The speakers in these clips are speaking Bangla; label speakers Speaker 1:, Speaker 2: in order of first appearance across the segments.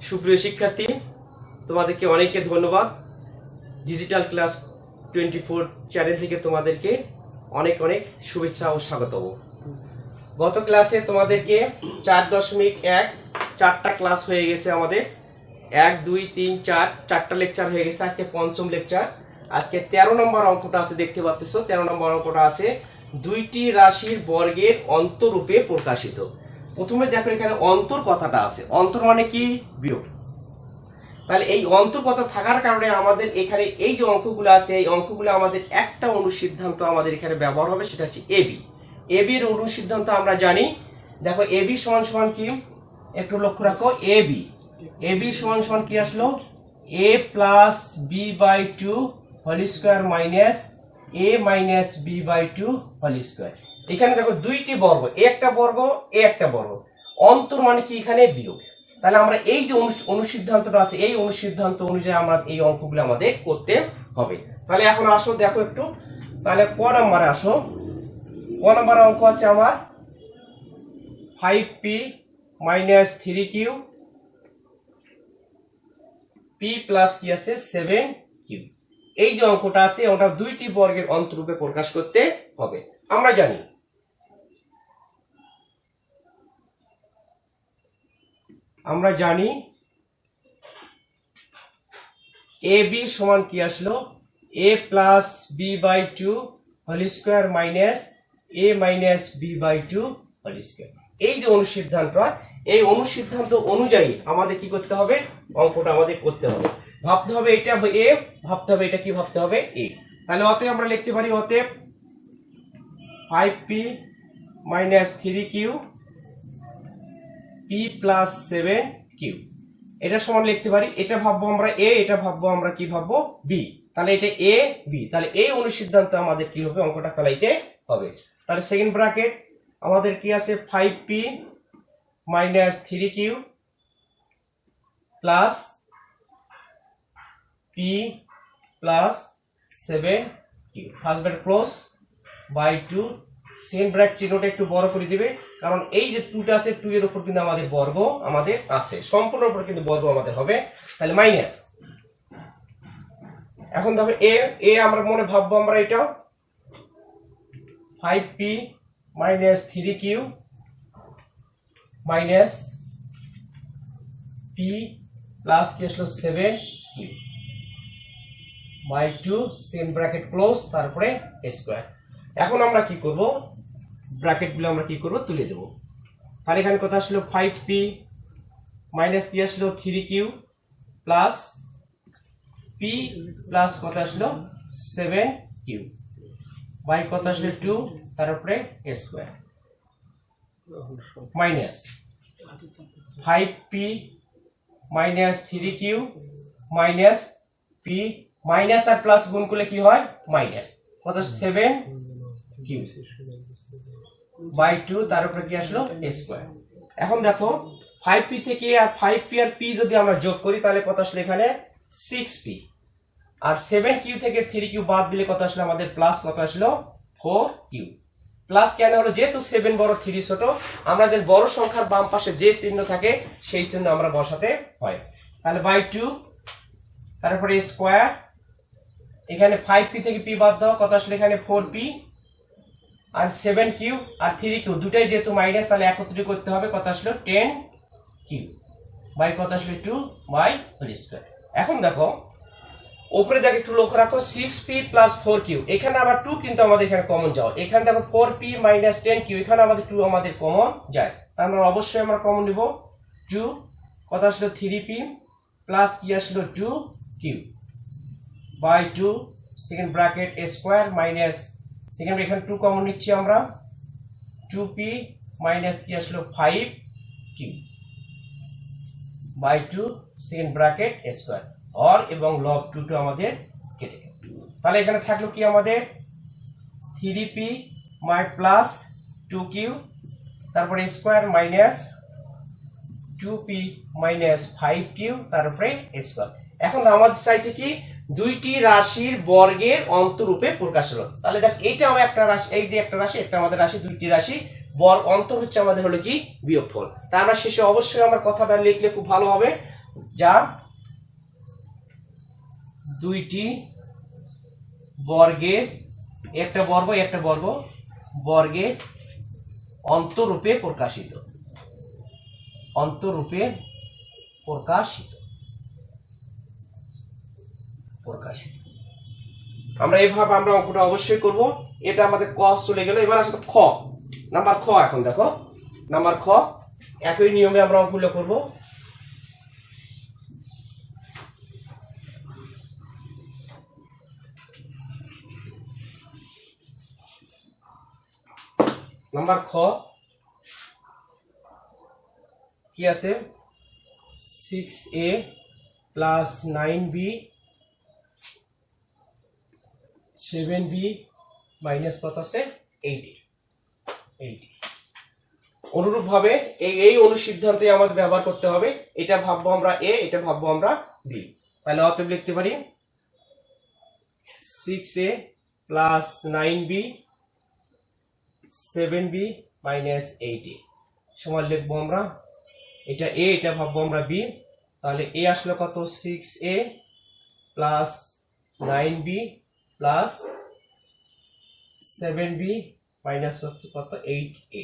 Speaker 1: সুপ্রিয় শিক্ষার্থী, তোমাদেরকে অনেককে ধন্যবাদ। ডিজিটাল ক্লাস 24 চ্যানেল থেকে তোমাদেরকে অনেক অনেক শুভেচ্ছা ও স্বাগতম। গত ক্লাসে তোমাদেরকে 4.1 চারটা ক্লাস হয়ে গেছে। আমাদের 1, 2, 3, 4 চারটা লেকচার হয়ে গেছে। আজকে পঞ্চম লেকচার। আজকে 13 নম্বর অঙ্কটা আছে, দেখতে পাচ্ছ 13 নম্বর অঙ্কটা আছে দুইটি রাশির বর্গের অন্তরূপে প্রকাশিত। প্রথমে দেখো এখানে অন্তর কথাটা আছে। অন্তর মানে কি? বিয়োগ। তাহলে এই অন্তর কথা থাকার কারণে আমাদের এখানে এই যে অঙ্কগুলো আছে, এই অঙ্কগুলো আমাদের একটা অনুসিদ্ধান্ত আমাদের এখানে ব্যবহার হবে, সেটা হচ্ছে এবি। এবির অনুসিদ্ধান্ত আমরা জানি। দেখো এবি সমান সমান কি, একটু লক্ষ্য রাখো। এবি সমান সমান কি আসলো? a plus b by 2 whole square minus a minus b by 2 whole square. এখানে দেখো দুইটি বর্গ, একটা বর্গ এ একটা বর্গ। অন্তর মানে কি? এখানে বিয়োগ। তাহলে আমরা এই যে অনুসিদ্ধান্তটা আছে, এই অনুসিদ্ধান্ত অনুযায়ী আমরা এই অঙ্কগুলো আমাদের করতে হবে। তাহলে এখন আসো দেখো একটু, তাহলে ক নম্বরে আসো। ক নম্বর অঙ্ক আছে আমার 5p minus 3q p plus কি আছে 7q। এই যে অঙ্কটা আছে ওটা দুইটি বর্গের অন্তরূপে প্রকাশ করতে হবে। আমরা জানি এ বি সমান কি আসলো? a plus b by 2 whole square minus a minus b by 2 whole square. এই যে অনুসিদ্ধান্ত, এই অনুসিদ্ধান্ত অনুযায়ী আমাদের কি করতে হবে? অঙ্কটা আমাদের করতে হবে। ভাবতে হবে এটা এ, ভাবতে হবে এটা কি, ভাবতে হবে এ। তাহলে অতএব আমরা লিখতে পারি অতএব 5p minus 3q p plus 7q। এটা সমান লিখতে পারি, এটা ভাববো আমরা এ, এটা ভাববো আমরা কি ভাববো? বি। তাহলে এটা এ বি। তাহলে এই অনুসিদ্ধান্ত আমাদের কি হবে? অঙ্কটা ফেলাইতে হবে। তাহলে সেকেন্ড ব্র্যাকেট আমাদের কি আছে? 5p minus 3q plus p plus 7q। First bracket close by 2। Second bracket চিহ্নটা একটু বড় করে দিবে, কারণ এই যে 2টা আছে 2 এর উপর কিন্তু আমাদের বর্গ আমাদের আছে, সম্পূর্ণ উপর কিন্তু বর্গ আমাদের হবে। তাহলে মাইনাস। এখন দেখো এ আমরা মনে ভাববো আমরা এটা 5p minus 3q minus p plus কি আসলো 7q by 2 same bracket close, তারপরে স্কোয়ার। এখন আমরা কি করব? ব্র্যাকেটগুলো আমরা কি করব? তুলে দেব। তাহলে এখানে কত আসলো? 5p মাইনাস কি আসলো 3q প্লাস p প্লাস কত আসলো 7q বাই কত আসলো 2, তারপরে square minus 5p minus 3q minus p, minus আর প্লাস গুণ করলে কি হয়? মাইনাস কত 7q বাই 2, তার উপরে কি আসলো? স্কোয়ার। এখন দেখো 5p থেকে আর 5p আর p যদি আমরা যোগ করি তাহলে কত আসলো? এখানে 6p। আর 7q থেকে 3q বাদ দিলে কত আসলো? আমাদের প্লাস কত আসলো? 4q। প্লাস কেন হলো? যেহেতু 7 বড় 3 ছোট, আমাদের বড় সংখ্যার বাম পাশে যে চিহ্ন থাকে সেই চিহ্ন আমরা বসাতে হয়। তাহলে বাই 2, তারপরে স্কোয়ার। এখানে 5p থেকে p বাদ দাও, কত আসলো? এখানে 4p। আর 7q আর 3q দুটাই যেহেতু মাইনাস, তাহলে একত্রিত করতে হবে, কত আসলো? 10q বাই কত আসলো? 2 বাই হোল স্কয়ার। এখন দেখো উপরে দেখো একটু লক্ষ্য রাখো 6p প্লাস 4q। এখানে আবার 2 কিন্তু আমাদের এখানে কমন যাও। এখানে দেখো 4p মাইনাস 10q, এখানে আমাদের 2 আমাদের কমন যায়। তার মানে অবশ্যই আমরা কমন নিব 2। কত আসলো? 3p প্লাস কি আসলো? 2q by 2 second bracket square minus second, এখানে 2 কমন নিচ্ছি আমরা, 2p মাইনাস কি আসলো? 5q by 2 second bracket square. और এবং log 2 আমাদের কেটে গেল। তাহলে এখানে থাকলো কি আমাদের 3p মাই প্লাস 2q, তারপরে square minus 2p minus 5q, তারপরে স্কোয়ার। এখন আমাদের চাইছে কি? দুইটি রাশির বর্গের অন্তরূপে প্রকাশ হলো। তাহলে দেখ এইটা আমার একটা রাশি, এই যে একটা রাশি, একটা আমাদের রাশি, দুইটি রাশি বর্গ অন্তর হচ্ছে আমাদের হলো কি? বিয়োগফল। তা আমরা শেষে অবশ্যই আমার কথাটা লিখলে খুব ভালো হবে। যা দুইটি বর্গের একটা বর্গ বর্গের অন্তরূপে প্রকাশিত আমরা এইভাবে আমরা অঙ্কটা অবশ্যই করব। এটা আমাদের ক চলে গেল। এবার আসলে খ নাম্বার খ। এখন দেখো নাম্বার খ, একই নিয়মে আমরা অঙ্কগুলো করব। নাম্বার খ কি আছে, 6a plus 9b 7b minus কত আছে 80। অনুরূপ ভাবে এই অনুসিদ্ধান্তে আমাদের ব্যবহার করতে হবে। এটা ভাববো আমরা a, এটা ভাববো আমরা b। তাহলে অতএব লিখতে পারি 6a plus 9b 7b minus 80 সমান লিখবো আমরা এটা a, এটা ভাববো আমরা b। তাহলে a আসলে কত 6a plus 9b plus 7b minus কত 8a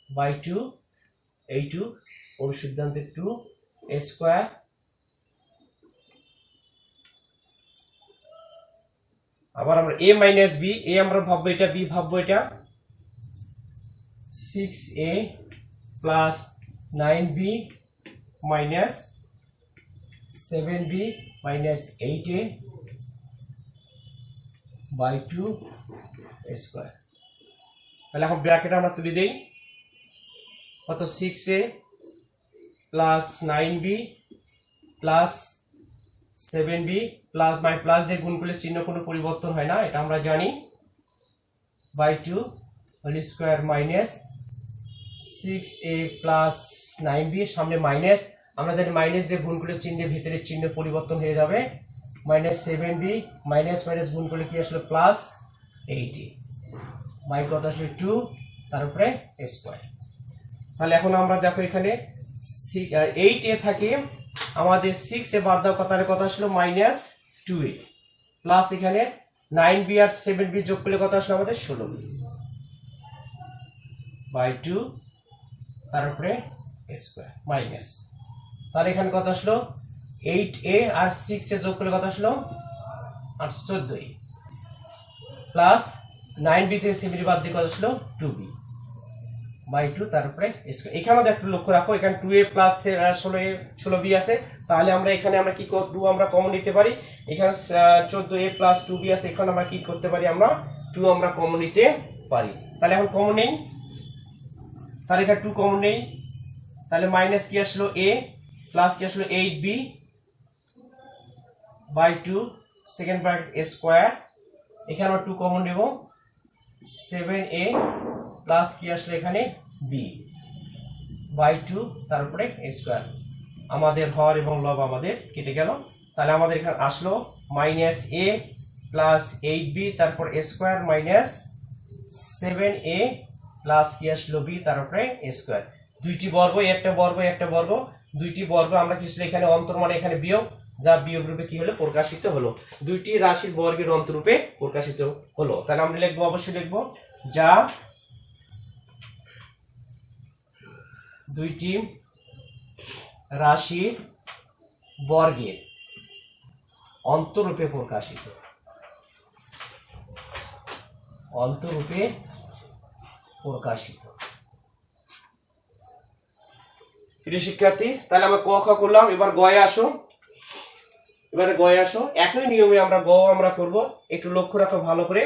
Speaker 1: বাই 2। এই 2 অনুসিদ্ধান্তে 2 স্কয়ার আবার আমরা a মাইনাস b, a আমরা ভাববো এটা, b ভাববো এটা। 6a plus 9b minus 7b minus 8a by 2 square. তাহলে এখন ব্র্যাকেট আমরা তুলে দেই, কত 6a plus 9b plus 7b plus দিয়ে গুণ করলে চিহ্ন কোনো পরিবর্তন হয় না, এটা আমরা জানি, by 2 whole square minus 6a plus 9b সামনে মাইনাস, আমরা জানি মাইনাস দিয়ে গুণ করলে চিহ্নের ভিতরে চিহ্ন পরিবর্তন হয়ে যাবে, মাইনাস 7b মাইনাস মাইনাস গুণ করলে কি আসলে প্লাস 80 বাই কত আসলে 2 তার উপরে স্কয়ার। তাহলে এখন আমরা দেখো এখানে 8a থাকে আমাদের 6a বাদ দাও, কথা আসলো মাইনাস 2a প্লাস এখানে 9b আর 7b যোগ করলে কত আসলো আমাদের 16b বাই 2 তার উপরে স্কয়ার মাইনাস। তাহলে এখানে কত আসলো 8a আর 6a যোগ করলে কত আসলো 14a প্লাস 9b থেকে 7b বাদ দিয়ে কত আসলো 2b বাই 2 তার উপরে স্কয়ার। এখানেও একটু লক্ষ্য রাখো, এখানে 2a প্লাস 16b আছে, তাহলে আমরা এখানে আমরা কি 2 আমরা কমন নিতে পারি। এখানে 14a প্লাস 2b আছে, এখানে আমরা কি করতে পারি, আমরা 2 আমরা কমন নিতে পারি। তাহলে এখন কমন নেই, তাহলে এখানে 2 কমন নেই, তাহলে মাইনাস কি আসলো a প্লাস কি আসলো 8b by 2 second bracket square. এখানে আমরা 2 কমন নেব, 7a প্লাস কি আসলো এখানে b বাই 2 তারপরে স্কয়ার। আমাদের হর এবং লব আমাদের কেটে গেল। তাহলে আমাদের এখানে আসলো মাইনাস a প্লাস 8b তারপর স্কয়ার মাইনাস 7a প্লাস কি আসলো b তারপরে স্কয়ার। দুইটি বর্গ, একটা বর্গ, দুইটি বর্গ আমরা কি এখানে অন্তর মানে এখানে বিয়োগ, যা বিয়োগ রূপে কি হলো প্রকাশিত হলো, দুইটি রাশির বর্গের অন্তরূপে প্রকাশিত হলো। তাহলে আমরা লিখবো, অবশ্যই লিখবো যা দুইটি রাশির বর্গের অন্তরূপে প্রকাশিত, প্রিয় শিক্ষার্থী, তাহলে আমরা ক খ করলাম। এবার গয়ে আসো, একই নিয়মে আমরা গ আমরা করব, একটু লক্ষ্য রাখো ভালো করে।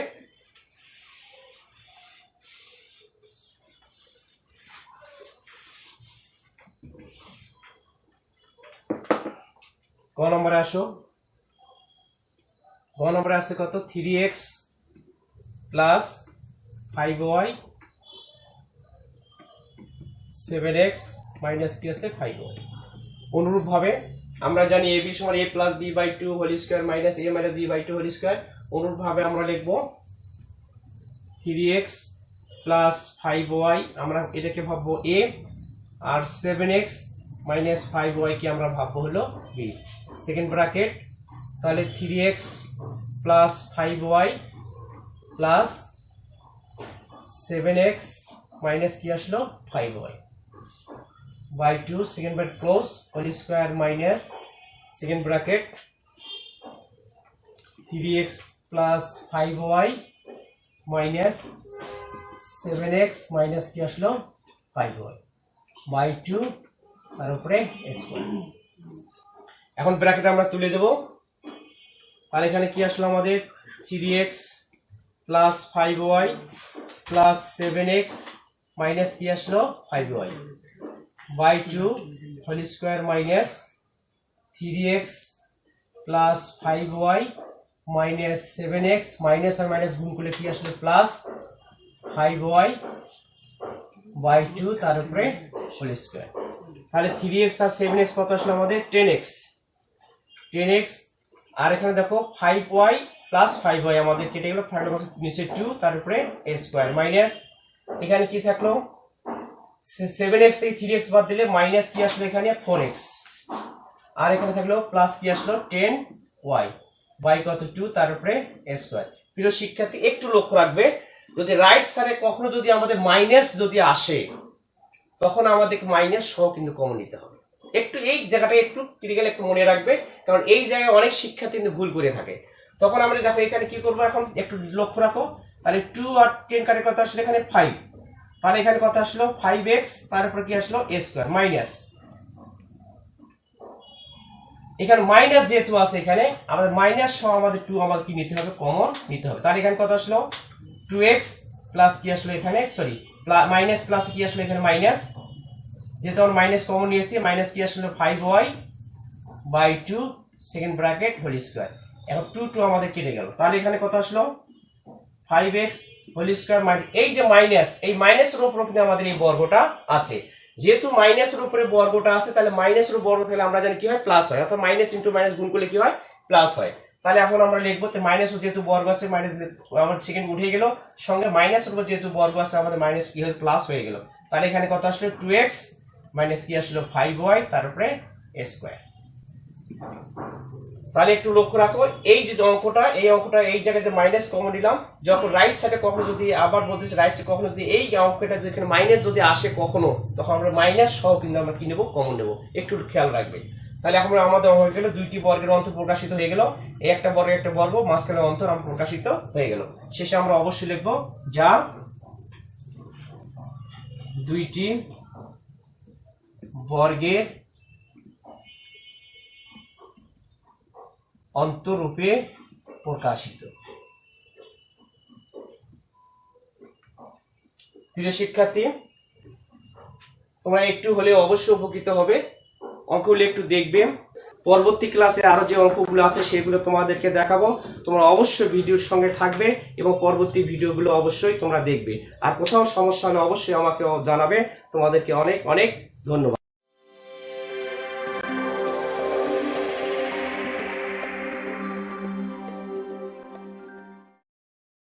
Speaker 1: গ নম্বরে আসো, গ নম্বরে আসছে কত 3x plus 5y 7x minus কি আছে 5y। অনুরূপ ভাবে আমরা জানি ab সমান a plus b by 2 whole square minus a minus b by 2 whole square. অনুরূপ ভাবে আমরা লিখব 3x প্লাস 5y, আমরা এটাকে ভাববো a, R 7x minus 5y কে আমরা ভাববো হলো b সেকেন্ড ব্র্যাকেট তাহলে 3x plus 5y plus 7x minus কি আসলো 5y by 2 second bracket close whole square minus second bracket 3x plus 5y minus 7x minus কি আসলো 5y by 2 তার উপরে স্কয়ার এখন ব্র্যাকেট আমরা তুলে দেব তাহলে এখানে কি আসলো আমাদের 3x plus 5y plus 7x minus কি আসলো 5y by 2 whole square minus 3x plus 5y minus 7x minus R minus গুণ করলে কি আসলে plus 5y by 2 তার উপরে whole square তাহলে 3x আর 7x কত আসলো আমাদের 10x আর এখানে দেখো 5y plus 5y আমাদের কেটে গেল থাকলো নিচে 2 তার উপরে a স্কয়ার মাইনাস এখানে কি থাকলো 7x থেকে 3x বাদ দিলে মাইনাস কি আসলো এখানে 4x আর এখানে থাকলো প্লাস কি আসলো 10y y কত 2 তার উপরে a স্কয়ার প্রিয় শিক্ষার্থী একটু লক্ষ্য রাখবে যদি রাইট সাইডে কখনো যদি আমাদের মাইনাস যদি আসে তখন আমাদের মাইনাস সহ কিন্তু কমন নিতে হবে একটু এই জায়গাটা একটু ক্রিটিক্যাল একটু মনে রাখবে কারণ এই জায়গায় অনেক শিক্ষার্থী কিন্তু ভুল করে থাকে তখন আমরা দেখো এখানে কি করব এখন একটু লক্ষ্য রাখো তাহলে 2 আর 10 কাটে কত আসলো এখানে 5 তাহলে এখানে কত আসলো 5x তার উপর কি আসলো a স্কয়ার মাইনাস এখানে মাইনাস যেহেতু আছে এখানে আমাদের মাইনাস সহ আমাদের 2 আমাদের কি নিতে হবে কমন নিতে হবে তাহলে এখানে কত আসলো 2x প্লাস কি আসলো এখানে সরি মাইনাস প্লাস কি আসলো এখানে মাইনাস যেহেতু আমরা মাইনাস কমন নিয়েছি মাইনাস কি আসলো 5y by 2 second bracket whole square এখন 2 আমাদের কেটে গেল তাহলে এখানে কত আসলো 5x হোল স্কয়ার মানে এই যে মাইনাস এই মাইনাসের উপর কিন্তু আমাদের এই বর্গটা আছে যেহেতু মাইনাসের উপরে বর্গটা আছে তাহলে মাইনাসের বর্গ থেকে আমরা জানি কি হয় প্লাস হয় অর্থাৎ মাইনাস ইনটু মাইনাস গুণ করলে কি হয় প্লাস হয় তাহলে এখন আমরা লিখবো যে মাইনাস যেহেতু বর্গ আছে মাইনাস আমাদের সেকেন্ড উঠে গেল সঙ্গে মাইনাসের উপর যেহেতু বর্গ আছে আমাদের মাইনাস কি হয় প্লাস হয়ে গেল তাহলে এখানে কত আসলো 2x মাইনাস কি আসলো 5y তার উপরে a স্কয়ার তাহলে একটু লক্ষ্য রাখো এই যে অঙ্কটা এই জায়গাতে মাইনাস কমন নিলাম যখন রাইট সাইডে কখনো যদি আবার বলতেছি রাইট সাইডে কখনো যদি এই অঙ্কটা যেখানে মাইনাস যদি আসে কখনো তখন আমরা মাইনাস সহ কিন্তু আমরা কি নেব কমন নেব একটু খেয়াল রাখবে তাহলে এখন আমাদের হয়ে গেল দুইটি বর্গের অন্তর প্রকাশিত হয়ে গেল এই একটা বর্গের একটা বর্গ মাঝখানে অন্তর আমরা প্রকাশিত হয়ে গেল শেষে আমরা অবশ্যই লিখব যা দুইটি বর্গের অন্তরূপে প্রকাশিত প্রিয় শিক্ষার্থী তোমরা একটু হলে অবশ্যই উপকৃত হবে অঙ্কগুলো একটু দেখবে পরবর্তী ক্লাসে আরো যে অঙ্কগুলো আছে সেগুলো তোমাদেরকে দেখাবো তোমরা অবশ্যই ভিডিওর সঙ্গে থাকবে এবং পরবর্তী ভিডিওগুলো অবশ্যই তোমরা দেখবে আর কোথাও সমস্যা হলে অবশ্যই আমাকে জানাবে তোমাদেরকে অনেক অনেক ধন্যবাদ।